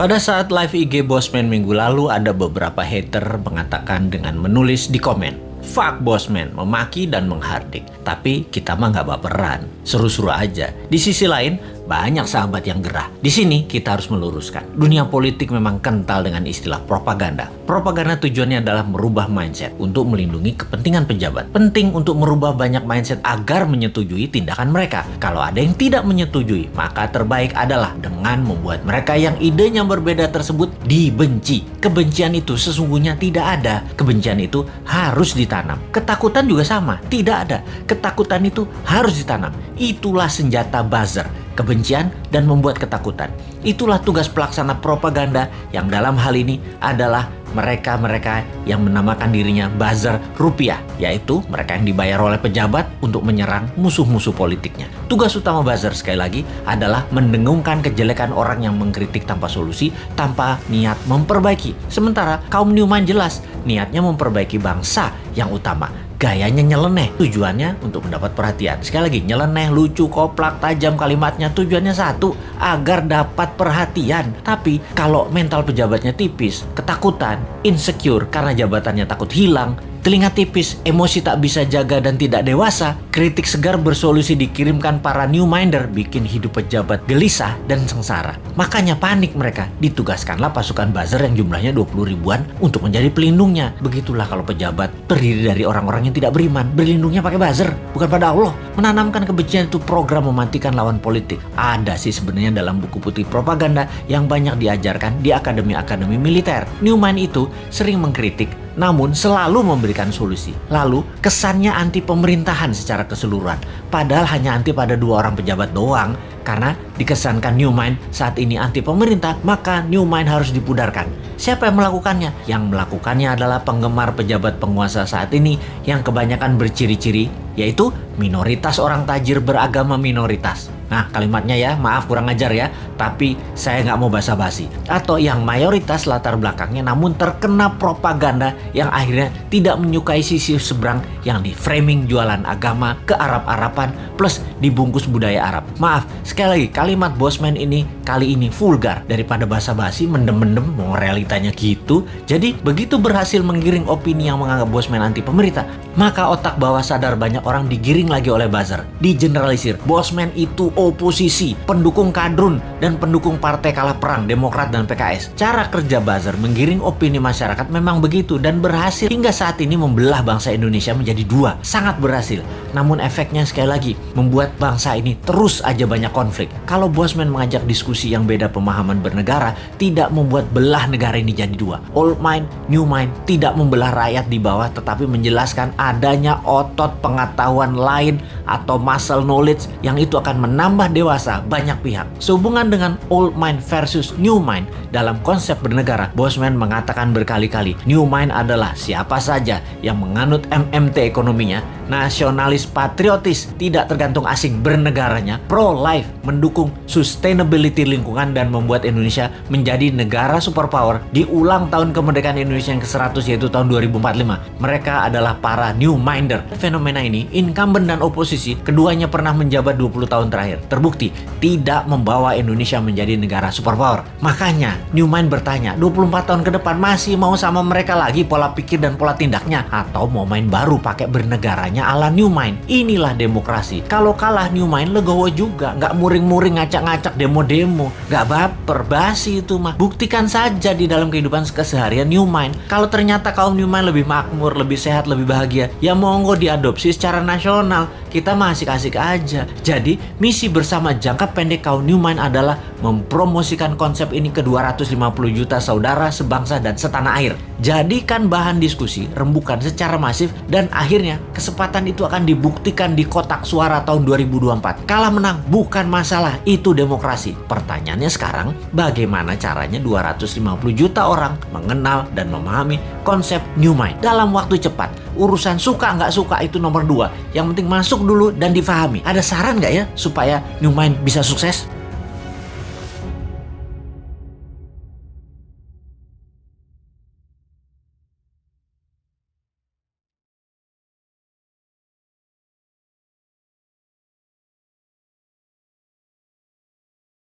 Pada saat live IG Bosman minggu lalu, ada beberapa hater mengatakan dengan menulis di komen, "Fuck Bosman," memaki dan menghardik. Tapi kita mah nggak baperan, seru-seru aja. Di sisi lain, banyak sahabat yang gerah. Di sini kita harus meluruskan. Dunia politik memang kental dengan istilah propaganda. Propaganda tujuannya adalah merubah mindset untuk melindungi kepentingan pejabat. Penting untuk merubah banyak mindset agar menyetujui tindakan mereka. Kalau ada yang tidak menyetujui, maka terbaik adalah dengan membuat mereka yang idenya berbeda tersebut dibenci. Kebencian itu sesungguhnya tidak ada. Kebencian itu harus ditanam. Ketakutan juga sama, tidak ada. Ketakutan itu harus ditanam. Itulah senjata buzzer. Kebencian dan membuat ketakutan. Itulah tugas pelaksana propaganda yang dalam hal ini adalah mereka-mereka yang menamakan dirinya buzzer rupiah, yaitu mereka yang dibayar oleh pejabat untuk menyerang musuh-musuh politiknya. Tugas utama buzzer sekali lagi adalah mendengungkan kejelekan orang yang mengkritik tanpa solusi, tanpa niat memperbaiki. Sementara kaum Newman jelas niatnya memperbaiki bangsa yang utama. Gayanya nyeleneh, tujuannya untuk mendapat perhatian. Sekali lagi, nyeleneh, lucu, koplak, tajam kalimatnya, tujuannya satu, agar dapat perhatian. Tapi kalau mental pejabatnya tipis, ketakutan, insecure karena jabatannya takut hilang, telinga tipis, emosi tak bisa jaga dan tidak dewasa, kritik segar bersolusi dikirimkan para Newminder, bikin hidup pejabat gelisah dan sengsara. Makanya panik mereka, ditugaskanlah pasukan buzzer yang jumlahnya 20 ribuan untuk menjadi pelindungnya. Begitulah kalau pejabat terdiri dari orang-orang yang tidak beriman, berlindungnya pakai buzzer, bukan pada Allah. Menanamkan kebencian itu program mematikan lawan politik. Ada sih sebenarnya dalam buku putih propaganda yang banyak diajarkan di akademi-akademi militer. Newman itu sering mengkritik, namun selalu memberikan solusi. Lalu kesannya anti pemerintahan secara keseluruhan. Padahal hanya anti pada dua orang pejabat doang. Karena dikesankan Newman saat ini anti pemerintah, maka Newman harus dipudarkan. Siapa yang melakukannya? Yang melakukannya adalah penggemar pejabat penguasa saat ini yang kebanyakan berciri-ciri, yaitu minoritas orang tajir beragama minoritas. Nah, kalimatnya ya, maaf kurang ajar ya, tapi saya nggak mau basa-basi. Atau yang mayoritas latar belakangnya namun terkena propaganda yang akhirnya tidak menyukai sisi seberang yang di framing jualan agama ke Arab-Araban plus dibungkus budaya Arab. Maaf, sekali lagi kalimat Bosman ini kali ini vulgar. Daripada basa-basi, mendem-mendem, mau realitanya gitu. Jadi begitu berhasil menggiring opini yang menganggap Bosman anti pemerintah, maka otak bawah sadar banyak orang digiring lagi oleh buzzer. Digeneralisir, Bosman itu oposisi, pendukung kadrun, dan pendukung partai kalah perang, Demokrat dan PKS. Cara kerja buzzer menggiring opini masyarakat memang begitu dan berhasil hingga saat ini membelah bangsa Indonesia menjadi dua. Sangat berhasil. Namun efeknya sekali lagi membuat bangsa ini terus aja banyak konflik. Kalau Bosman mengajak diskusi yang beda pemahaman bernegara, tidak membuat belah negara ini jadi dua. Old mind, new mind, tidak membelah rakyat di bawah, tetapi menjelaskan adanya otot pengetahuan lain atau muscle knowledge yang itu akan menambah dewasa banyak pihak. Sehubungan dengan old mind versus new mind dalam konsep bernegara, Bosman mengatakan berkali-kali, new mind adalah siapa saja yang menganut MMT ekonominya, nasionalis patriotis, tidak tergantung asing bernegaranya, pro-life, mendukung sustainability lingkungan dan membuat Indonesia menjadi negara superpower di ulang tahun kemerdekaan Indonesia yang ke-100 yaitu tahun 2045. Mereka adalah para new minder. Fenomena ini, incumbent dan oposisi, keduanya pernah menjabat 20 tahun terakhir. Terbukti tidak membawa Indonesia menjadi negara superpower. Makanya new mind bertanya, 24 tahun ke depan masih mau sama mereka lagi pola pikir dan pola tindaknya, atau mau main baru pakai bernegaranya ala new mind. Inilah demokrasi. Kalau kalah new mind legowo juga, nggak muring-muring ngacak-ngacak demo-demo, nggak baper, basi itu mah. Buktikan saja di dalam kehidupan keseharian new mind. Kalau ternyata kaum new mind lebih makmur, lebih sehat, lebih bahagia, ya monggo diadopsi secara nasional. Kita mah asik-asik aja. Jadi misi bersama jangka pendek kaum new mind adalah mempromosikan konsep ini ke 250 juta saudara sebangsa dan setanah air. Jadikan bahan diskusi, rembukan secara masif, dan akhirnya kesempatan itu akan dibuktikan di kotak suara tahun 2024. Kalah menang bukan masalah, itu demokrasi. Pertanyaannya sekarang, bagaimana caranya 250 juta orang mengenal dan memahami konsep new mind dalam waktu cepat? Urusan suka nggak suka itu nomor 2. Yang penting masuk dulu dan difahami. Ada saran nggak ya supaya new mind bisa sukses?